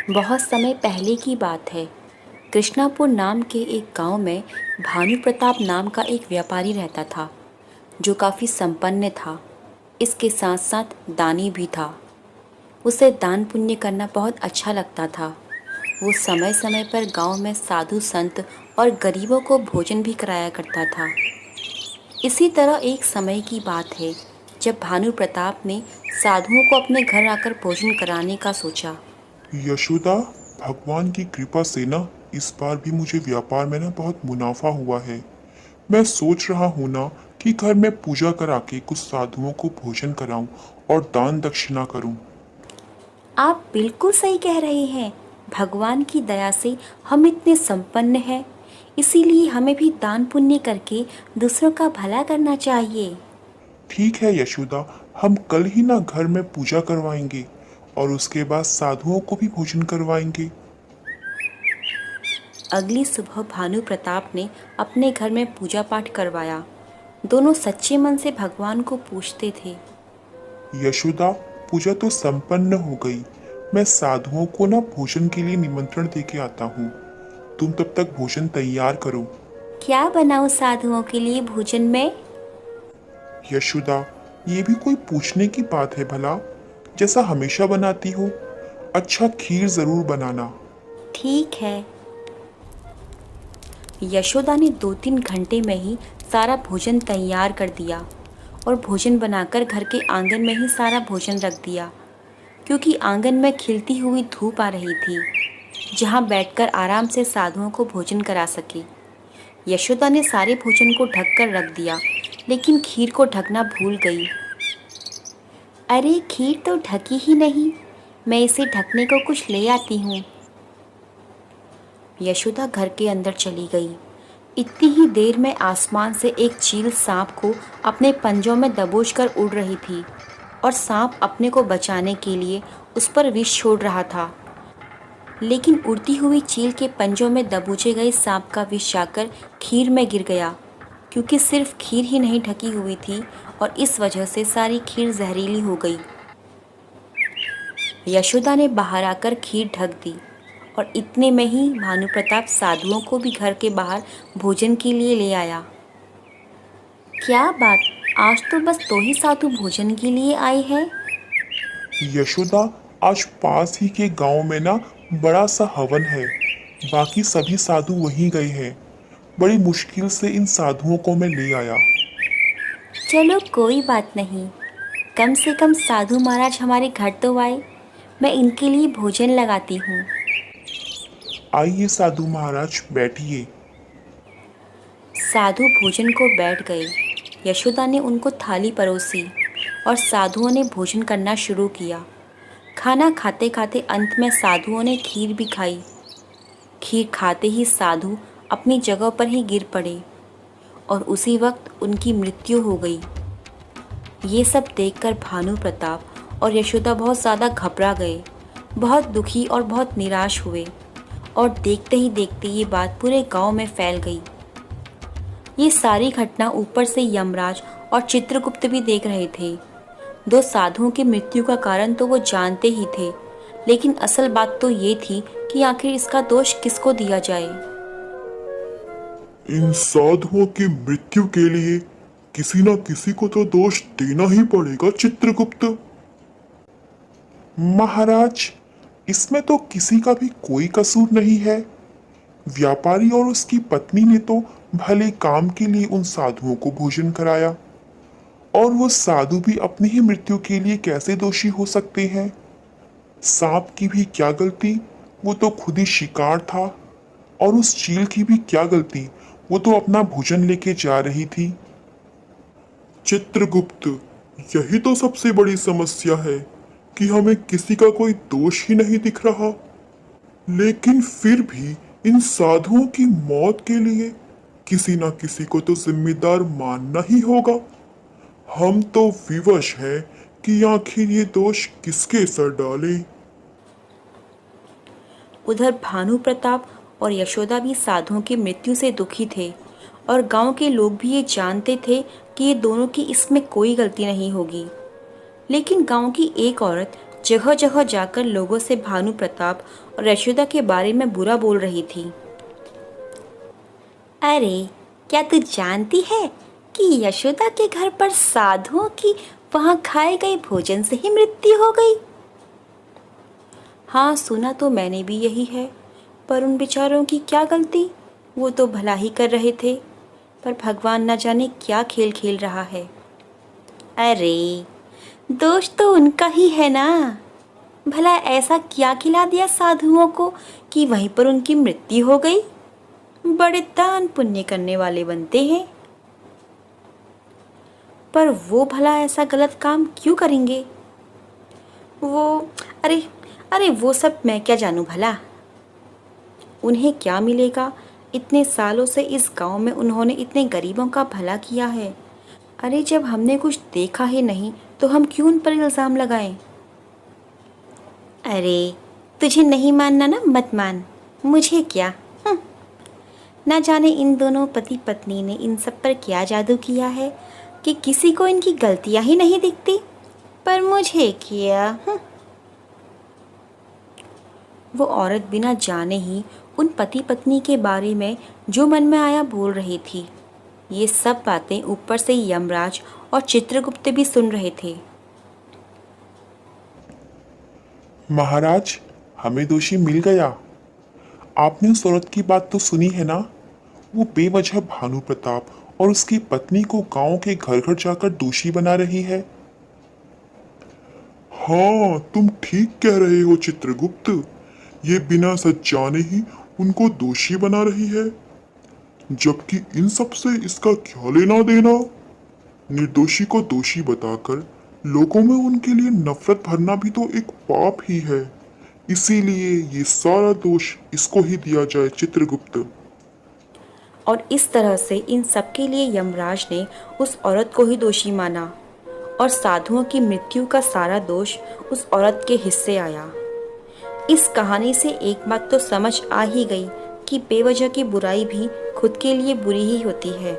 बहुत समय पहले की बात है। कृष्णापुर नाम के एक गांव में भानु प्रताप नाम का एक व्यापारी रहता था, जो काफ़ी संपन्न था। इसके साथ साथ दानी भी था। उसे दान पुण्य करना बहुत अच्छा लगता था। वो समय समय पर गांव में साधु संत और गरीबों को भोजन भी कराया करता था। इसी तरह एक समय की बात है, जब भानु प्रताप ने साधुओं को अपने घर आकर भोजन कराने का सोचा। यशोदा, भगवान की कृपा से ना इस बार भी मुझे व्यापार में ना बहुत मुनाफा हुआ है। मैं सोच रहा हूँ ना कि घर में पूजा करा के कुछ साधुओं को भोजन कराऊं और दान दक्षिणा करूं। आप बिल्कुल सही कह रहे हैं। भगवान की दया से हम इतने संपन्न हैं, इसीलिए हमें भी दान पुण्य करके दूसरों का भला करना चाहिए। ठीक है यशोदा, हम कल ही ना घर में पूजा करवाएंगे और उसके बाद साधुओं को भी भोजन करवाएंगे। अगली सुबह भानु प्रताप ने अपने घर में पूजा पाठ करवाया। दोनों सच्चे मन से भगवान को पूछते थे। यशोदा, पूजा तो संपन्न हो गई। मैं साधुओं को ना भोजन के लिए निमंत्रण दे के आता हूँ। तुम तब तक भोजन तैयार करो। क्या बनाऊं साधुओं के लिए भोजन में? यशोदा, ये भी कोई पूछने की बात है भला? जैसा हमेशा बनाती हो। अच्छा, खीर जरूर बनाना। ठीक है। यशोदा ने 2-3 घंटे में ही सारा भोजन तैयार कर दिया और भोजन बनाकर घर के आंगन में ही सारा भोजन रख दिया, क्योंकि आंगन में खिलती हुई धूप आ रही थी, जहां बैठकर आराम से साधुओं को भोजन करा सके। यशोदा ने सारे भोजन को ढक कर रख दिया, लेकिन खीर को ढकना भूल गई। अरे, खीर तो ढकी ही नहीं। मैं इसे ढकने को कुछ ले आती हूँ। यशोदा घर के अंदर चली गई। इतनी ही देर में आसमान से एक चील सांप को अपने पंजों में दबोचकर उड़ रही थी और सांप अपने को बचाने के लिए उस पर विष छोड़ रहा था। लेकिन उड़ती हुई चील के पंजों में दबोचे गए सांप का विष जाकर खीर में गिर गया, क्योंकि सिर्फ खीर ही नहीं ढकी हुई थी और इस वजह से सारी खीर जहरीली हो गई। यशोदा ने बाहर आकर खीर ढक दी और इतने में ही भानु प्रताप साधुओं को भी घर के बाहर भोजन के लिए ले आया। क्या बात, आज तो बस 2 ही साधु भोजन के लिए आए हैं। यशोदा, आज पास ही के गांव में ना बड़ा सा हवन है। बाकी सभी साधु वहीं गए हैं। बड़ी मुश्किल से इन साधुओं को मैं ले आया। चलो कोई बात नहीं, कम से कम साधु महाराज हमारे घर तो आए। मैं इनके लिए भोजन लगाती हूँ। आइए साधु महाराज, बैठिए। साधु भोजन को बैठ गए। यशोदा ने उनको थाली परोसी और साधुओं ने भोजन करना शुरू किया। खाना खाते खाते अंत में साधुओं ने खीर भी खाई। खीर खाते ही साधु अपनी जगह पर ही गिर पड़े और उसी वक्त उनकी मृत्यु हो गई। ये सब देखकर भानु प्रताप और यशोदा बहुत ज़्यादा घबरा गए, बहुत दुखी और बहुत निराश हुए। और देखते ही देखते ये बात पूरे गांव में फैल गई। ये सारी घटना ऊपर से यमराज और चित्रगुप्त भी देख रहे थे। 2 साधुओं की मृत्यु का कारण तो वो जानते ही थे, लेकिन असल बात तो ये थी कि आखिर इसका दोष किसको दिया जाए। इन साधुओं की मृत्यु के लिए किसी न किसी को तो दोष देना ही पड़ेगा चित्रगुप्त। महाराज, इसमें तो किसी का भी कोई कसूर नहीं है। व्यापारी और उसकी पत्नी ने तो भले काम के लिए उन साधुओं को भोजन कराया, और वो साधु भी अपनी ही मृत्यु के लिए कैसे दोषी हो सकते हैं? सांप की भी क्या गलती, वो तो खुद ही शिकार था। और उस चील की भी क्या गलती, वो तो अपना भोजन लेके जा रही थी। चित्रगुप्त, यही तो सबसे बड़ी समस्या है कि हमें किसी का कोई दोष ही नहीं दिख रहा। लेकिन फिर भी इन साधुओं की मौत के लिए किसी न किसी को तो जिम्मेदार मानना ही होगा। हम तो विवश हैं कि आखिर ये दोष किसके सर डालें। उधर भानु प्रताप और यशोदा भी साधुओं की मृत्यु से दुखी थे और गांव के लोग भी ये जानते थे कि ये दोनों की इसमें कोई गलती नहीं होगी। लेकिन गांव की एक औरत जगह जगह जाकर लोगों से भानु प्रताप और यशोदा के बारे में बुरा बोल रही थी। अरे, क्या तू जानती है कि यशोदा के घर पर साधुओं की वहां खाए गए भोजन से ही मृत्यु हो गई? हाँ, सुना तो मैंने भी यही है, पर उन बेचारों की क्या गलती? वो तो भला ही कर रहे थे, पर भगवान न जाने क्या खेल खेल रहा है। अरे, दोष तो उनका ही है ना। भला ऐसा क्या खिला दिया साधुओं को कि वहीं पर उनकी मृत्यु हो गई? बड़े दान पुण्य करने वाले बनते हैं, पर वो भला ऐसा गलत काम क्यों करेंगे? वो अरे अरे वो सब मैं क्या जानूं भला। उन्हें क्या मिलेगा? इतने सालों से इस गांव में उन्होंने इतने गरीबों का भला किया है। अरे, जब हमने कुछ देखा ही नहीं तो हम क्यों उन पर इल्ज़ाम लगाएं? अरे, तुझे नहीं मानना ना मत मान, मुझे क्या। ना जाने इन दोनों पति पत्नी ने इन सब पर क्या जादू किया है कि किसी को इनकी गलतियां ही नहीं दिखती, पर मुझे क्या। वो औरत बिना जाने ही उन पति पत्नी के बारे में जो मन में आया बोल रही थी। ये सब बातें ऊपर से यमराज और चित्रगुप्त भी सुन रहे थे। महाराज, हमें दोषी मिल गया। आपने उस औरत की बात तो सुनी है ना? वो बेवजह भानु प्रताप और उसकी पत्नी को गांव के घर घर जाकर दोषी बना रही है। हाँ, तुम ठीक कह रहे हो चित्रगुप्त। ये बिना सच जाने ही उनको दोषी बना रही है, जबकि इन सब से इसका क्या लेना देना। निर्दोषी को दोषी बताकर लोगों में उनके लिए नफरत भरना भी तो एक पाप ही है। इसीलिए ये सारा दोष इसको ही दिया जाए चित्रगुप्त। और इस तरह से इन सबके लिए यमराज ने उस औरत को ही दोषी माना और साधुओं की मृत्यु का सारा दोष उस औरत के हिस्से आया। इस कहानी से एक बात तो समझ आ ही गई कि बेवजह की बुराई भी खुद के लिए बुरी ही होती है।